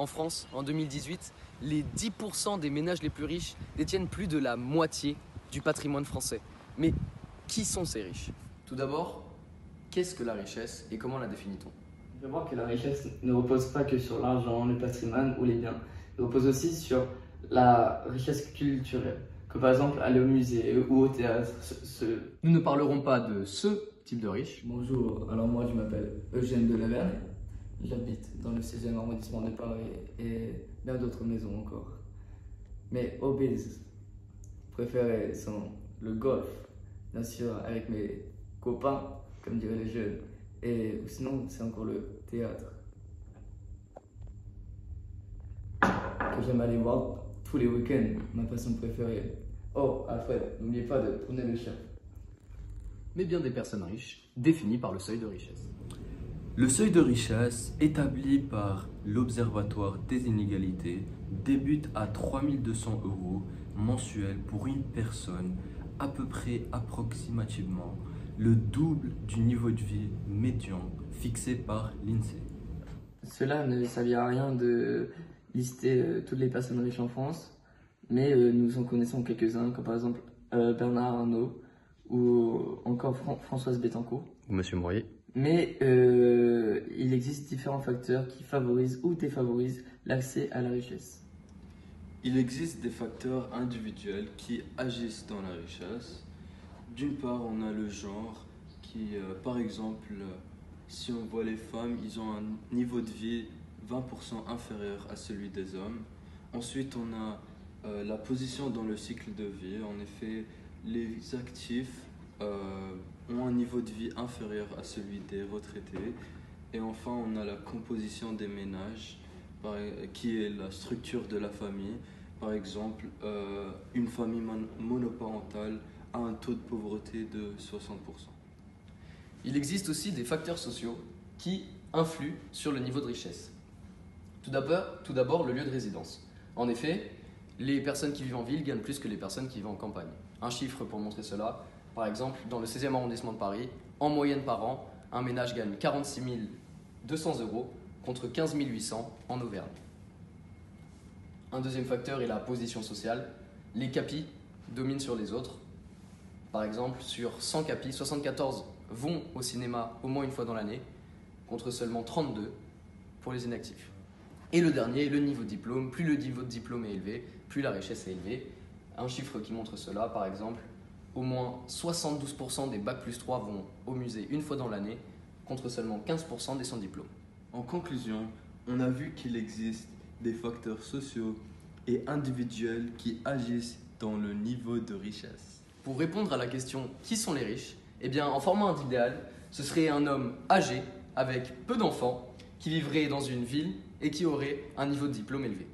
En France, en 2018, les 10% des ménages les plus riches détiennent plus de la moitié du patrimoine français. Mais qui sont ces riches? Tout d'abord, qu'est-ce que la richesse et comment la définit-on? Je vois que la richesse ne repose pas que sur l'argent, le patrimoine ou les biens. Elle repose aussi sur la richesse culturelle, comme par exemple aller au musée ou au théâtre. Nous ne parlerons pas de ce type de riche. Bonjour, alors moi je m'appelle Eugène de Laverne, j'habite dans le 16e arrondissement de Paris et bien d'autres maisons encore. Mes hobbies préférés sont le golf, bien sûr avec mes copains, comme diraient les jeunes, et sinon c'est encore le théâtre que j'aime aller voir tous les week-ends, ma passion préférée. Oh Alfred, n'oubliez pas de tourner le chien. Mais bien des personnes riches, définies par le seuil de richesse. Le seuil de richesse établi par l'Observatoire des inégalités débute à 3 200 € mensuels pour une personne, à peu près approximativement le double du niveau de vie médian fixé par l'INSEE. Cela ne servira à rien de lister toutes les personnes riches en France, mais nous en connaissons quelques-uns, comme par exemple Bernard Arnault ou encore Françoise Bettencourt. Ou Monsieur Mourier. Mais il existe différents facteurs qui favorisent ou défavorisent l'accès à la richesse. Il existe des facteurs individuels qui agissent dans la richesse. D'une part, on a le genre qui, par exemple, si on voit les femmes, ils ont un niveau de vie 20% inférieur à celui des hommes. Ensuite, on a la position dans le cycle de vie. En effet, les actifs ont un niveau de vie inférieur à celui des retraités. Et enfin, on a la composition des ménages, qui est la structure de la famille. Par exemple, une famille monoparentale a un taux de pauvreté de 60%. Il existe aussi des facteurs sociaux qui influent sur le niveau de richesse. Tout d'abord, le lieu de résidence. En effet, les personnes qui vivent en ville gagnent plus que les personnes qui vivent en campagne. Un chiffre pour montrer cela, par exemple, dans le 16e arrondissement de Paris, en moyenne par an, un ménage gagne 46 200 € contre 15 800 en Auvergne. Un deuxième facteur est la position sociale. Les capis dominent sur les autres. Par exemple, sur 100 capis, 74 vont au cinéma au moins une fois dans l'année, contre seulement 32 pour les inactifs. Et le dernier, le niveau de diplôme. Plus le niveau de diplôme est élevé, plus la richesse est élevée. Un chiffre qui montre cela, par exemple, au moins 72% des Bac plus 3 vont au musée une fois dans l'année, contre seulement 15% des sans diplôme. En conclusion, on a vu qu'il existe des facteurs sociaux et individuels qui agissent dans le niveau de richesse. Pour répondre à la question « Qui sont les riches ?», eh bien, en formant un idéal, ce serait un homme âgé, avec peu d'enfants, qui vivrait dans une ville et qui aurait un niveau de diplôme élevé.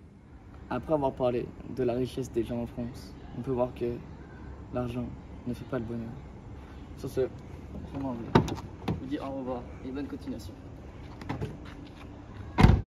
Après avoir parlé de la richesse des gens en France, on peut voir que l'argent ne fait pas le bonheur. Sur ce, je vous dis au revoir et bonne continuation.